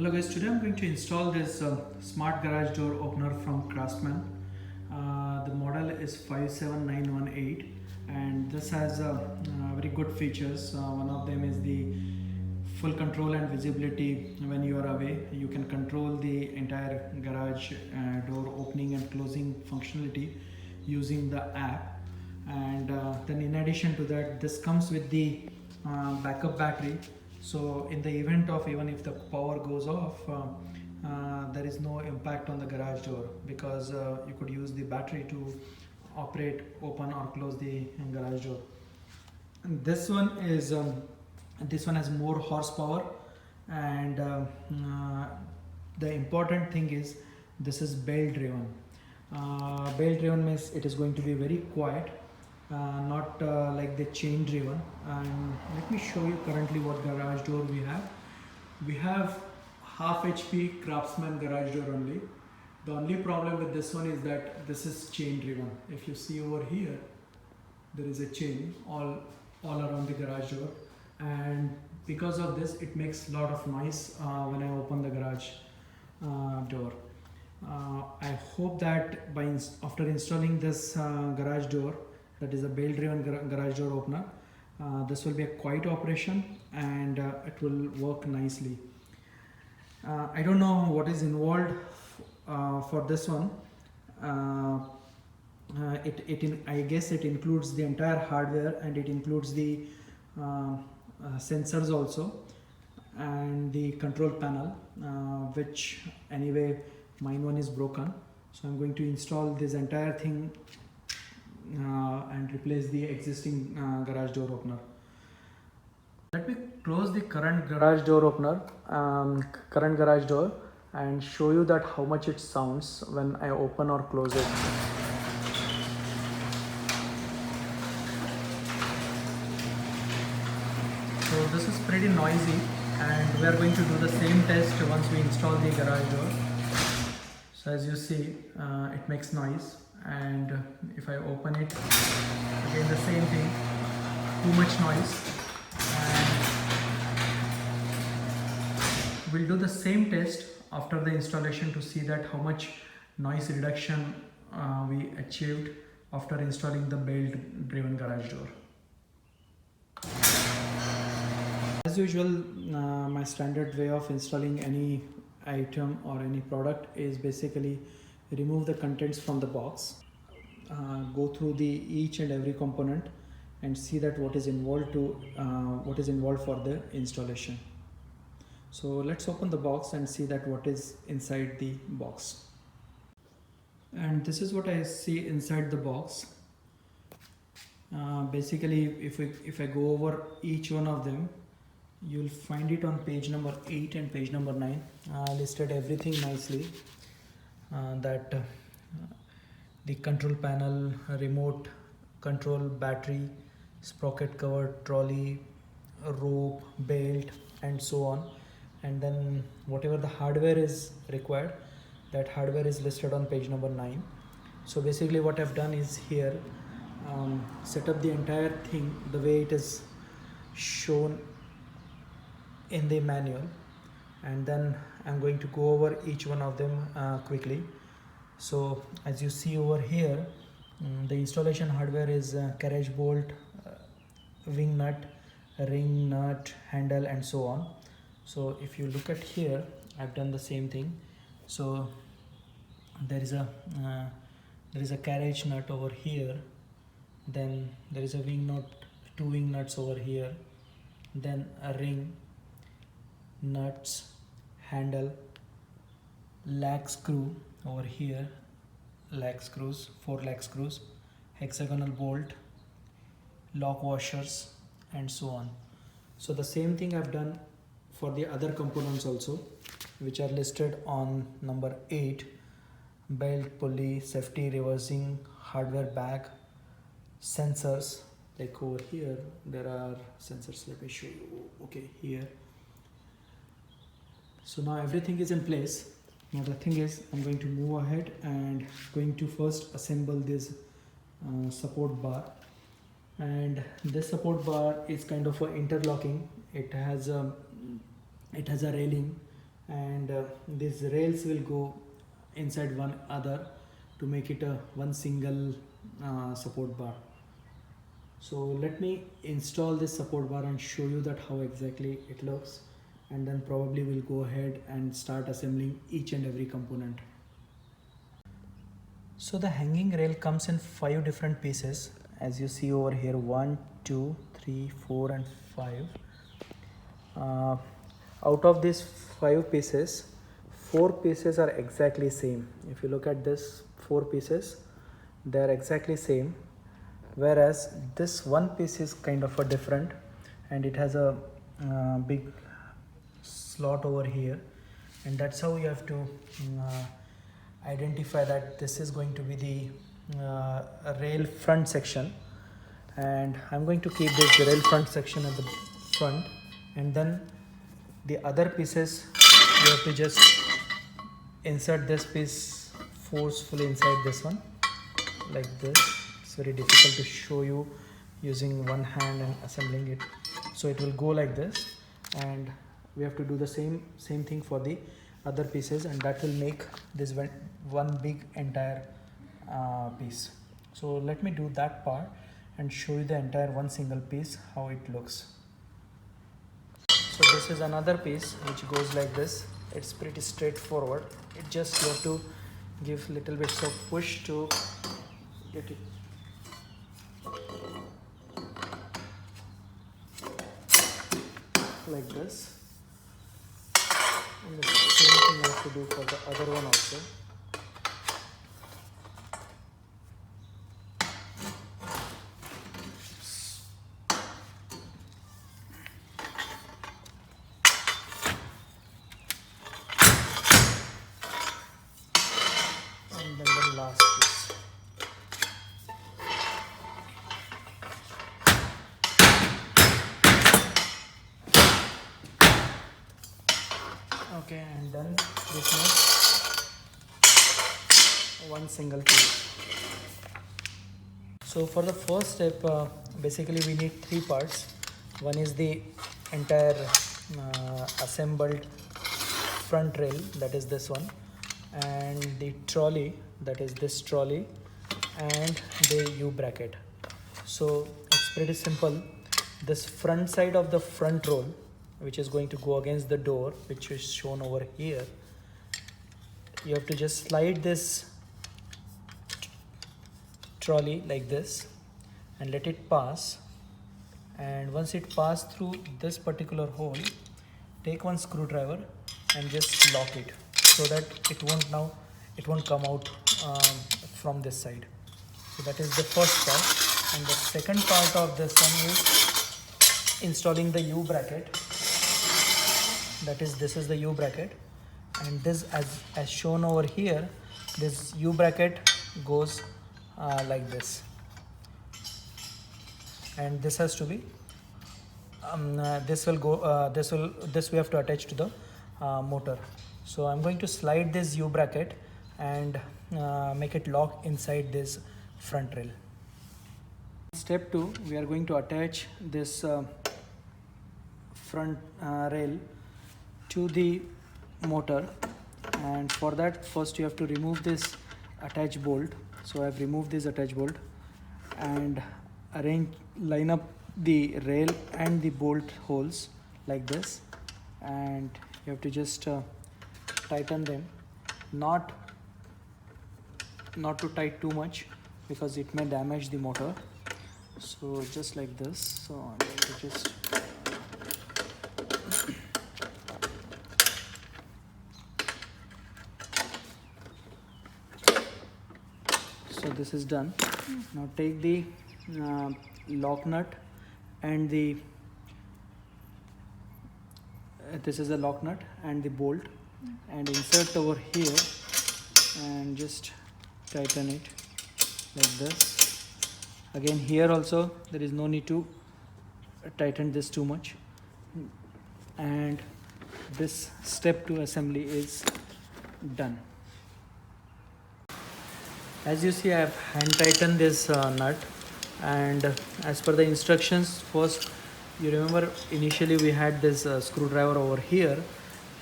Hello guys, today I'm going to install this smart garage door opener from CRAFTSMAN. The model is 57918 and this has very good features. One of them is the full control and visibility when you are away. You can control the entire garage door opening and closing functionality using the app. And then in addition to that, this comes with the backup battery. So in the event of even if the power goes off, there is no impact on the garage door because you could use the battery to operate, open or close the garage door. And this one has more horsepower, and the important thing is this is belt driven. Belt driven means it is going to be very quiet, not like the chain driven. And let me show you currently what garage door we have. We have half HP CRAFTSMAN garage door only. The only problem with this one is that this is chain driven. If you see over here, there is a chain all around the garage door, and because of this it makes a lot of noise when I open the garage door. I hope that after installing this garage door, that is a belt driven garage door opener, this will be a quiet operation and it will work nicely. I don't know what is involved for this one. I guess it includes the entire hardware, and it includes the sensors also, and the control panel, which anyway mine one is broken. So I'm going to install this entire thing and replace the existing garage door opener. Let me close the current garage door opener, current garage door, and show you that how much it sounds when I open or close it. So this is pretty noisy, and we are going to do the same test once we install the garage door. So as you see, it makes noise, and if I open it, again the same thing, too much noise. And we'll do the same test after the installation to see that how much noise reduction we achieved after installing the belt driven garage door. As usual, my standard way of installing any item or any product is basically remove the contents from the box, go through each and every component and see that what is involved for the installation. So let's open the box and see that what is inside the box. And this is what I see inside the box. Basically, if I go over each one of them, you'll find it on page number 8 and page number 9. Listed everything nicely. That the control panel, remote control, battery, sprocket cover, trolley, rope, belt, and so on. And then whatever the hardware is required, that hardware is listed on page number 9. So basically what I've done is here, set up the entire thing the way it is shown in the manual, and then I'm going to go over each one of them quickly. So as you see over here, the installation hardware is carriage bolt, wing nut, ring nut, handle, and so on. So if you look at here, I've done the same thing. So there is a carriage nut over here, then there is a wing nut, 2 wing nuts over here, then a ring, nuts, handle, lag screw over here, lag screws, 4 lag screws, hexagonal bolt, lock washers, and so on. So the same thing I've done for the other components also, which are listed on number 8: belt, pulley, safety, reversing, hardware bag, sensors. Like over here there are sensors. Let me show you. Okay, here. So now everything is in place. Now the thing is, I'm going to move ahead and going to first assemble this support bar. And this support bar is kind of a interlocking. It has a railing, and these rails will go inside one other to make it a one single support bar. So let me install this support bar and show you that how exactly it looks, and then probably we'll go ahead and start assembling each and every component. So the hanging rail comes in 5 different pieces, as you see over here, 1 2 3 4 and 5. Out of these 5 pieces, 4 pieces are exactly same. If you look at this 4 pieces, they are exactly same, whereas this one piece is kind of a different, and it has a big slot over here, and that's how you have to identify that this is going to be the rail front section. And I'm going to keep this rail front section at the front, and then the other pieces you have to just insert this piece forcefully inside this one like this. It's very difficult to show you using one hand and assembling it, so it will go like this, and we have to do the same thing for the other pieces, and that will make this one big entire piece. So let me do that part and show you the entire one single piece, how it looks. So this is another piece which goes like this. It's pretty straightforward. It just, you have to give little bits of push to get it. Like this. And the same thing you have to do for the other one also. And then the last piece. Okay, and then this makes one single piece. So for the first step, basically we need 3 parts. One is the entire assembled front rail, that is this one, and the trolley, that is this trolley, and the U bracket. So it's pretty simple. This front side of the front roll, which is going to go against the door, which is shown over here, you have to just slide this trolley like this and let it pass. And once it passes through this particular hole, take one screwdriver and just lock it, so that it won't come out from this side. So that is the first part. And the second part of this one is installing the U bracket. That is, this is the U bracket, and this, as shown over here, this U bracket goes like this, and this has to be this we have to attach to the motor. So I'm going to slide this U bracket and make it lock inside this front rail. Step 2, we are going to attach this front rail to the motor, and for that first you have to remove this attach bolt. So I've removed this attach bolt and line up the rail and the bolt holes like this, and you have to just tighten them, not to tight too much because it may damage the motor. So just like this. So I'm going to just so this is done. Now take the lock nut and the this is the lock nut and the bolt, and insert over here and just tighten it like this. Again, here also there is no need to tighten this too much, and this step 2 assembly is done. As you see, I have hand tightened this nut, and as per the instructions, first you remember initially we had this screwdriver over here.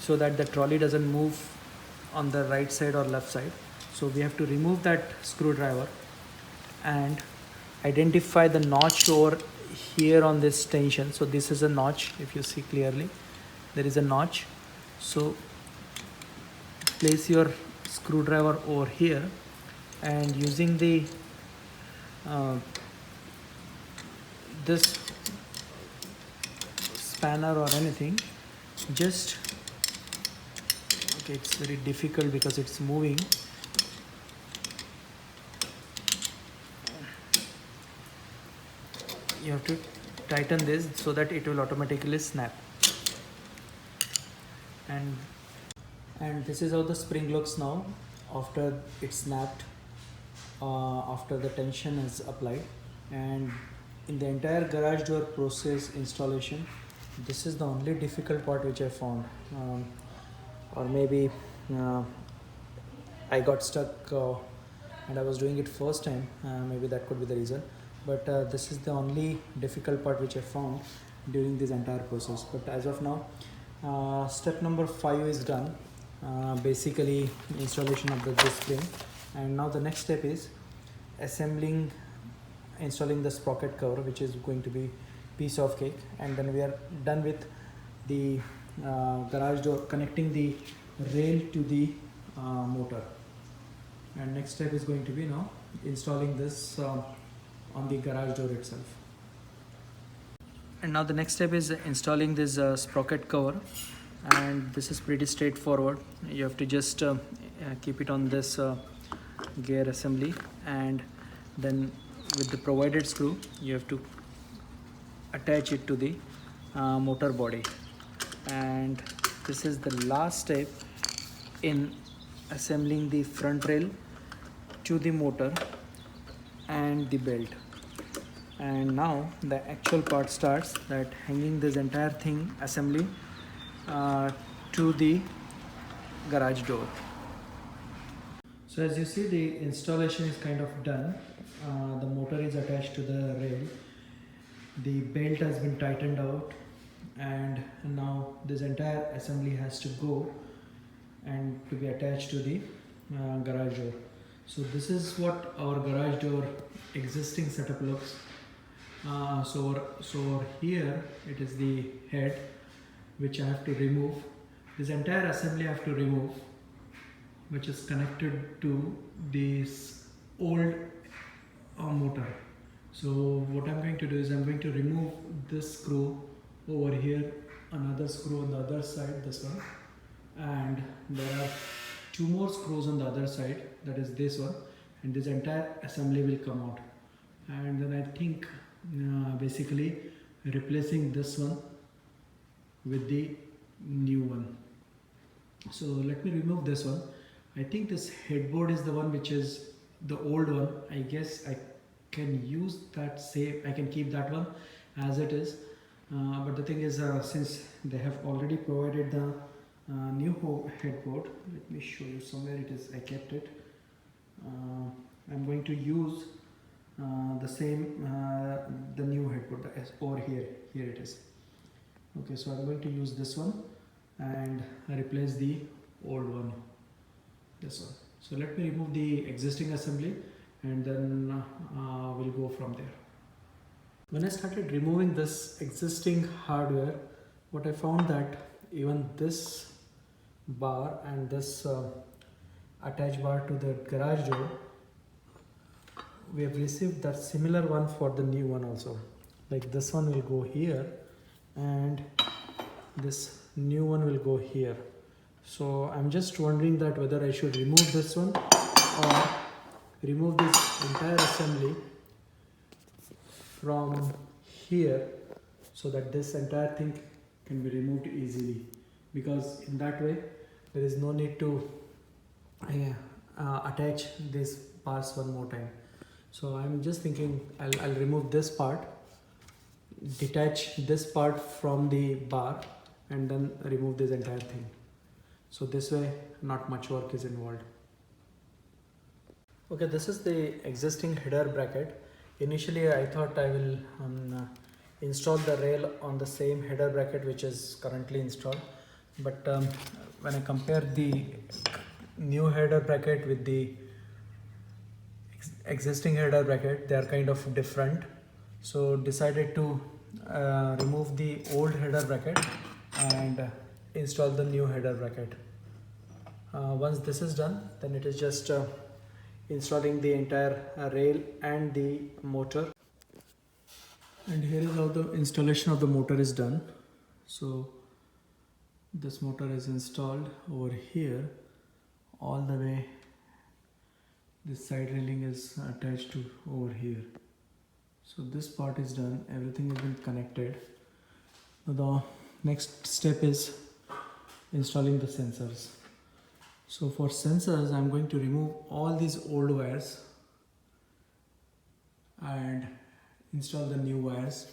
so that the trolley doesn't move on the right side or left side. So we have to remove that screwdriver and identify the notch over here on this tension. So this is a notch, if you see clearly, there is a notch. So place your screwdriver over here, and using the this spanner or anything, just okay, it's very difficult because it's moving. You have to tighten this so that it will automatically snap. And this is how the spring looks now after it snapped, after the tension is applied. And in the entire garage door process installation, this is the only difficult part which I found, or maybe I got stuck and I was doing it first time, maybe that could be the reason. But this is the only difficult part which I found during this entire process. But as of now, step number 5 is done, basically installation of this spring. And now the next step is installing the sprocket cover, which is going to be piece of cake. And then we are done with the garage door, connecting the rail to the motor. And next step is going to be now installing this on the garage door itself. And now the next step is installing this sprocket cover, and this is pretty straightforward. You have to just keep it on this gear assembly, and then with the provided screw you have to attach it to the motor body. And this is the last step in assembling the front rail to the motor and the belt. And now the actual part starts, that hanging this entire thing assembly to the garage door. So as you see, the installation is kind of done. The motor is attached to the rail, the belt has been tightened out, and now this entire assembly has to go and to be attached to the garage door. So this is what our garage door existing setup looks. So here it is the head, which I have to remove. This entire assembly I have to remove, which is connected to this old motor. So what I'm going to do is I'm going to remove this screw over here, another screw on the other side, this one, and there are 2 more screws on the other side, that is this one, and this entire assembly will come out. And then I think basically replacing this one with the new one. So let me remove this one. I think this headboard is the one which is the old one. I guess I can use that same, I can keep that one as it is. But the thing is, since they have already provided the new headboard, let me show you somewhere it is, I kept it. I'm going to use the same, the new headboard over here it is. Okay, so I'm going to use this one and replace the old one, this one. So let me remove the existing assembly, and then we'll go from there. When I started removing this existing hardware, what I found that even this bar and this attached bar to the garage door, we have received that similar one for the new one also. Like this one will go here and this new one will go here. So I'm just wondering that whether I should remove this one or remove this entire assembly from here, so that this entire thing can be removed easily, because in that way there is no need to attach these parts one more time. So I'm just thinking I'll remove this part, detach this part from the bar, and then remove this entire thing. So this way not much work is involved. Okay, this is the existing header bracket. Initially I thought I will install the rail on the same header bracket which is currently installed. but when I compare the new header bracket with the existing header bracket, they are kind of different. So decided to remove the old header bracket and install the new header bracket. Once this is done, then it is just installing the entire rail and the motor. And here is how the installation of the motor is done. So this motor is installed over here all the way. This side railing is attached to over here. So this part is done, everything has been connected. Now the next step is installing the sensors. So for sensors, I'm going to remove all these old wires and install the new wires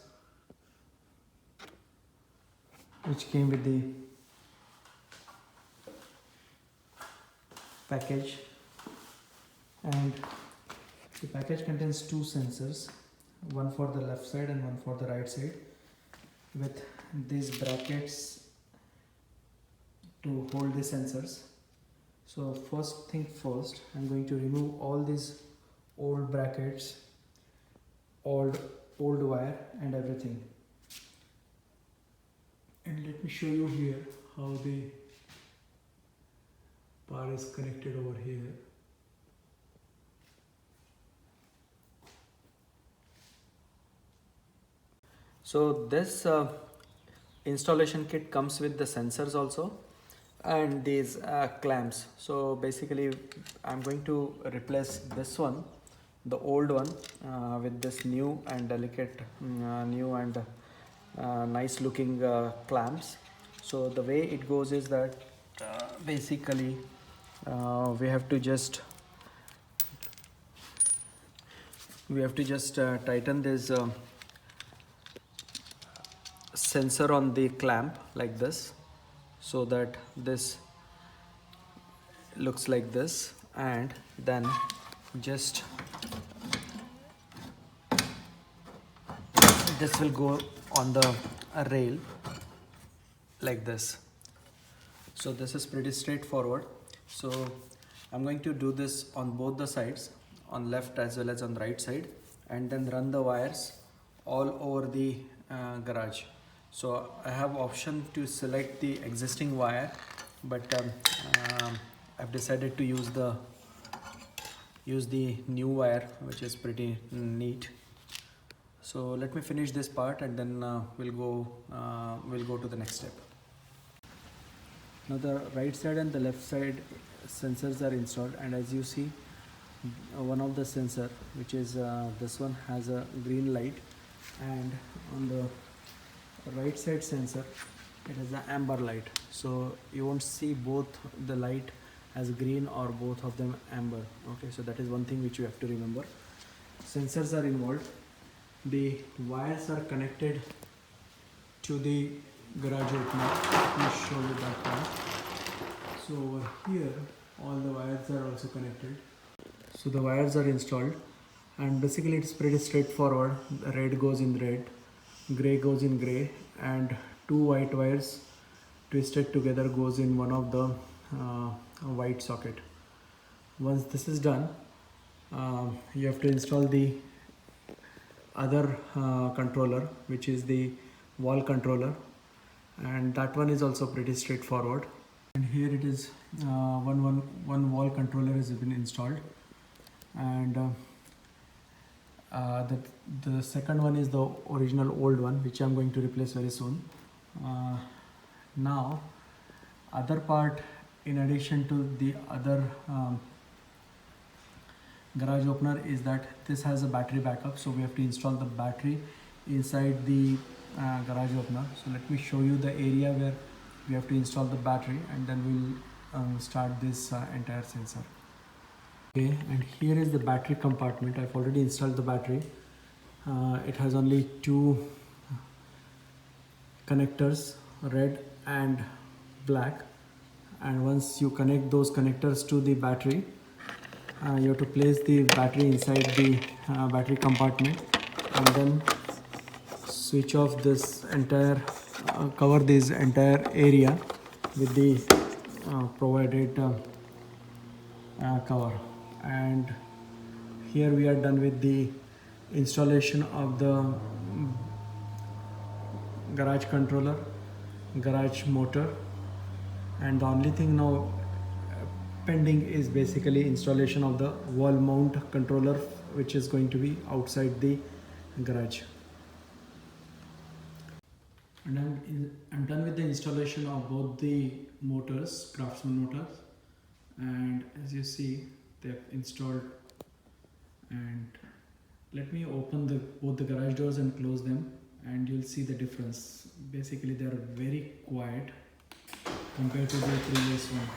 which came with the package. And the package contains two sensors, one for the left side and one for the right side, with these brackets to hold the sensors. So first thing first, I'm going to remove all these old brackets, old wire and everything. And let me show you here how the power is connected over here. So this installation kit comes with the sensors also and these clamps. So basically I'm going to replace this one, the old one, with this new and delicate, new and nice looking clamps. So the way it goes is that basically we have to just tighten this sensor on the clamp like this, so that this looks like this, and then just this will go on the rail like this. So this is pretty straightforward. So I'm going to do this on both the sides, on left as well as on the right side, and then run the wires all over the garage. So I have option to select the existing wire, but I've decided to use the new wire, which is pretty neat. So let me finish this part and then we'll go to the next step. Now the right side and the left side sensors are installed, and as you see, one of the sensor, which is this one, has a green light, and on the right side sensor it has an amber light. So you won't see both the light as green or both of them amber. Okay, so that is one thing which you have to remember. Sensors are involved, the wires are connected to the garage opener. Let me show you that part. So over here all the wires are also connected. So the wires are installed, and basically it's pretty straightforward. Red goes in red, gray goes in gray, and two white wires twisted together goes in one of the white socket. Once this is done, you have to install the other controller, which is the wall controller, and that one is also pretty straightforward. And here it is, one wall controller has been installed, and the second one is the original old one, which I'm going to replace very soon. Now other part, in addition to the other garage opener, is that this has a battery backup, so we have to install the battery inside the garage opener. So let me show you the area where we have to install the battery, and then we'll start this entire sensor. Okay, and here is the battery compartment. I've already installed the battery. It has only two connectors, red and black, and once you connect those connectors to the battery, you have to place the battery inside the battery compartment, and then switch off this entire cover this entire area with the provided cover. And here we are done with the installation of the garage controller, garage motor, and the only thing now pending is basically installation of the wall mount controller, which is going to be outside the garage. And I'm done with the installation of both the motors, CRAFTSMAN motors, and as you see they've installed. And let me open both the garage doors and close them, and you'll see the difference. Basically they are very quiet compared to the previous one.